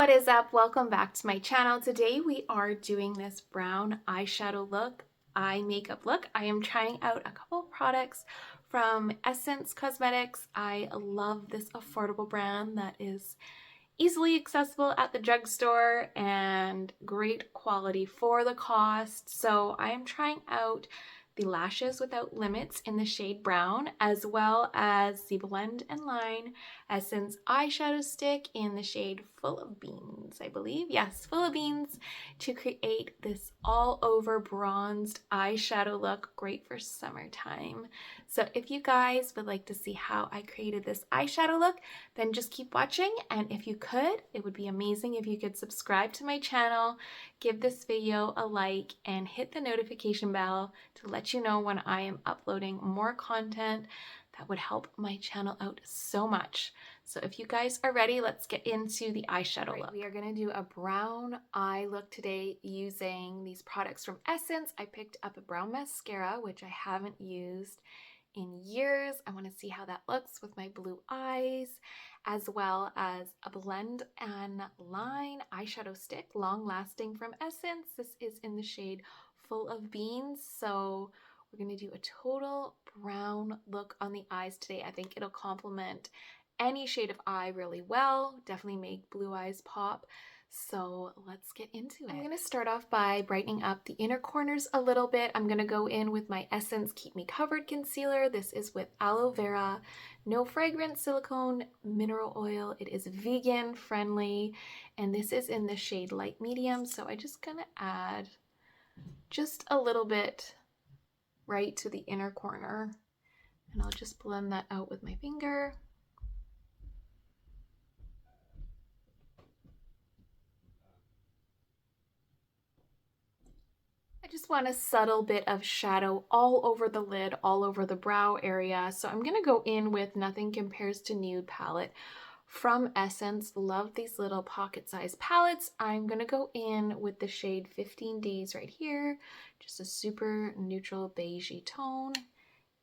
What is up? Welcome back to my channel. Today we are doing this brown eyeshadow look, eye makeup look. I am trying out a couple of products from Essence Cosmetics. I love this affordable brand that is easily accessible at the drugstore and great quality for the cost. So I am trying out the Lashes Without Limits in the shade brown, as well as the Blend and Line Essence eyeshadow stick in the shade Full of Beans, I believe. Yes, Full of Beans, to create this all over bronzed eyeshadow look, great for summertime. So if you guys would like to see how I created this eyeshadow look, then just keep watching. And if you could, it would be amazing if you could subscribe to my channel, give this video a like, and hit the notification bell to let you know when I am uploading more content. That would help my channel out so much. So if you guys are ready, let's get into the eyeshadow look. We are going to do a brown eye look today using these products from Essence. I picked up a brown mascara, which I haven't used in years. I want to see how that looks with my blue eyes, as well as a Blend and Line eyeshadow stick, long lasting, from Essence. This is in the shade Full of Beans. So we're going to do a total brown look on the eyes today. I think it'll complement any shade of eye really well, definitely make blue eyes pop. So let's get into it. I'm going to start off by brightening up the inner corners a little bit. I'm going to go in with my Essence Keep Me Covered Concealer. This is with aloe vera, no fragrance, silicone, mineral oil. It is vegan friendly, and this is in the shade Light Medium. So I'm just going to add just a little bit right to the inner corner, and I'll just blend that out with my finger. I just want a subtle bit of shadow all over the lid, all over the brow area. So I'm going to go in with Nothing Compares to Nude palette from Essence. Love these little pocket-sized palettes. I'm going to go in with the shade 15 Days right here. Just a super neutral beigey tone.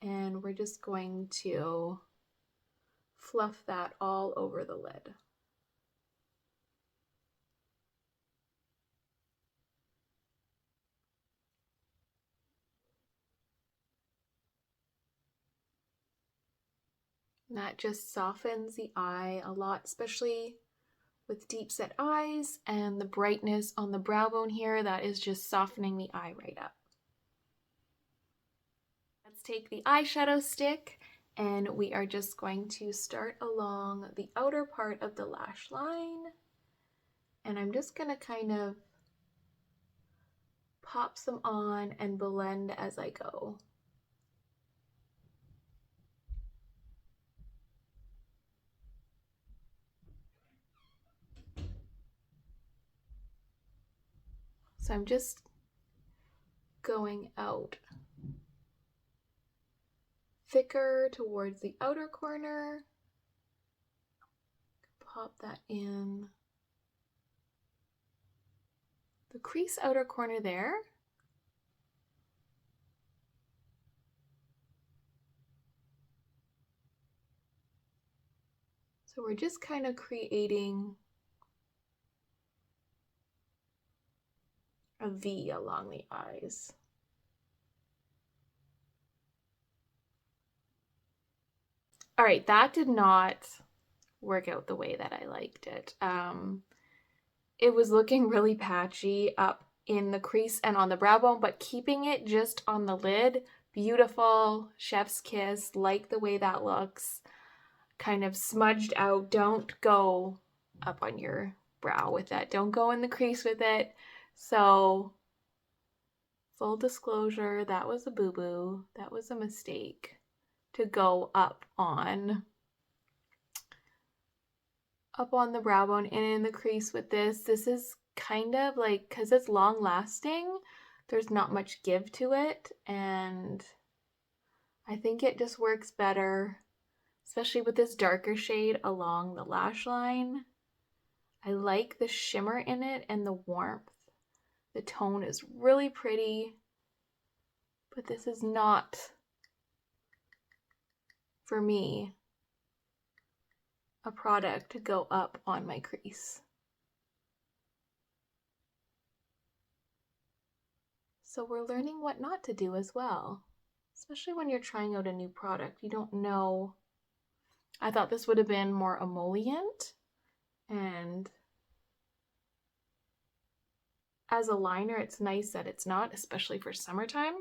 And we're just going to fluff that all over the lid. And that just softens the eye a lot, especially with deep set eyes, and the brightness on the brow bone here, that is just softening the eye right up. Let's take the eyeshadow stick, and we are just going to start along the outer part of the lash line. And I'm just going to kind of pop some on and blend as I go. So I'm just going out thicker towards the outer corner. Pop that in the crease outer corner there. So we're just kind of creating a V along the eyes. All right, that did not work out the way that I liked it. It was looking really patchy up in the crease and on the brow bone, but keeping it just on the lid, beautiful, chef's kiss, like the way that looks. Kind of smudged out. Don't go up on your brow with that. Don't go in the crease with it. So, full disclosure, that was a boo-boo. That was a mistake to go up on the brow bone and in the crease with this. This is kind of like, because it's long lasting, there's not much give to it, and I think it just works better, especially with this darker shade along the lash line. I like the shimmer in it and the warmth. The tone is really pretty, but this is not, for me, a product to go up on my crease. So we're learning what not to do as well, especially when you're trying out a new product. You don't know. I thought this would have been more emollient, and as a liner, it's nice that it's not, especially for summertime.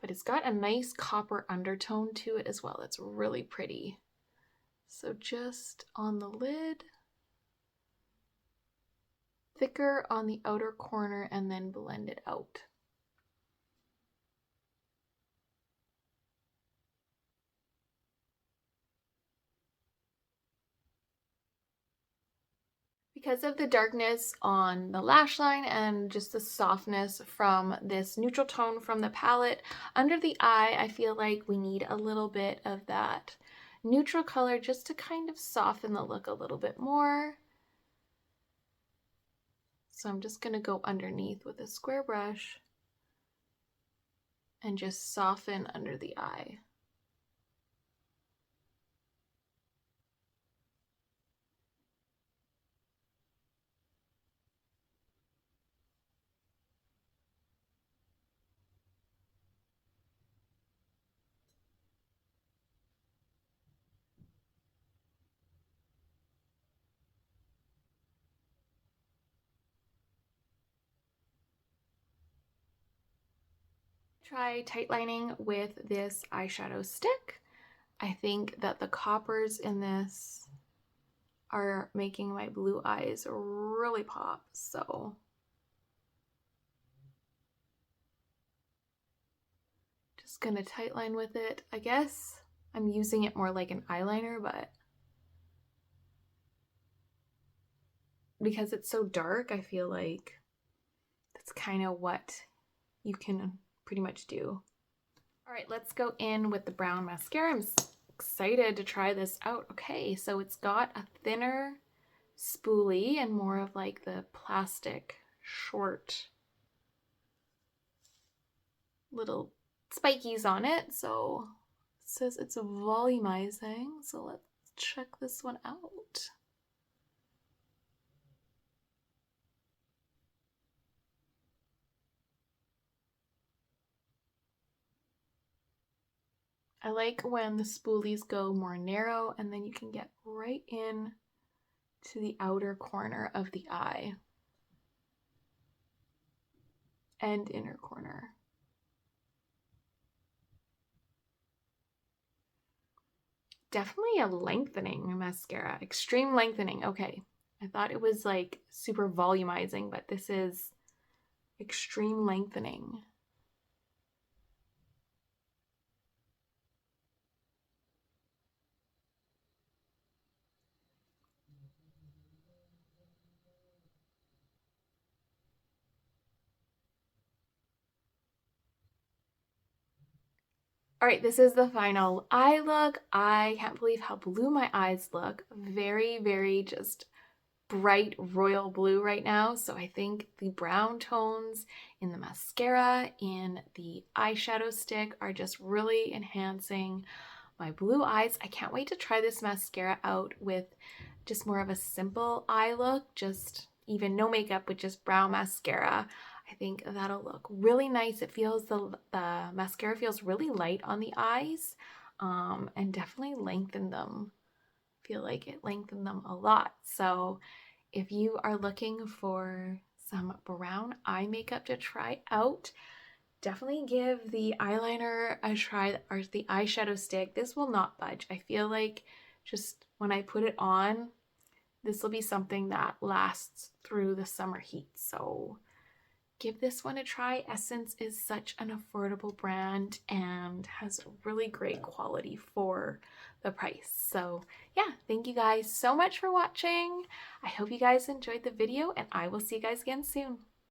But it's got a nice copper undertone to it as well. That's really pretty. So just on the lid, thicker on the outer corner, and then blend it out. Because of the darkness on the lash line and just the softness from this neutral tone from the palette, under the eye, I feel like we need a little bit of that neutral color just to kind of soften the look a little bit more. So I'm just going to go underneath with a square brush and just soften under the eye. Try tight lining with this eyeshadow stick. I think that the coppers in this are making my blue eyes really pop, so just gonna tight line with it. I guess I'm using it more like an eyeliner, but because it's so dark, I feel like that's kind of what you can pretty much do. All right, let's go in with the brown mascara. I'm excited to try this out. Okay, so it's got a thinner spoolie and more of like the plastic short little spikies on it. So it says it's volumizing. So let's check this one out. I like when the spoolies go more narrow and then you can get right in to the outer corner of the eye and inner corner. Definitely a lengthening mascara, extreme lengthening. Okay, I thought it was like super volumizing, but this is extreme lengthening. All right, this is the final eye look. I can't believe how blue my eyes look. Very, very just bright royal blue right now. So I think the brown tones in the mascara and the eyeshadow stick are just really enhancing my blue eyes. I can't wait to try this mascara out with just more of a simple eye look, just even no makeup with just brown mascara. I think that'll look really nice. It feels, the mascara feels really light on the eyes, and definitely lengthen them. I feel like it lengthened them a lot. So if you are looking for some brown eye makeup to try out, definitely give the eyeliner a try, or the eyeshadow stick. This will not budge. I feel like just when I put it on, this will be something that lasts through the summer heat. So give this one a try. Essence is such an affordable brand and has really great quality for the price. So yeah, thank you guys so much for watching. I hope you guys enjoyed the video and I will see you guys again soon.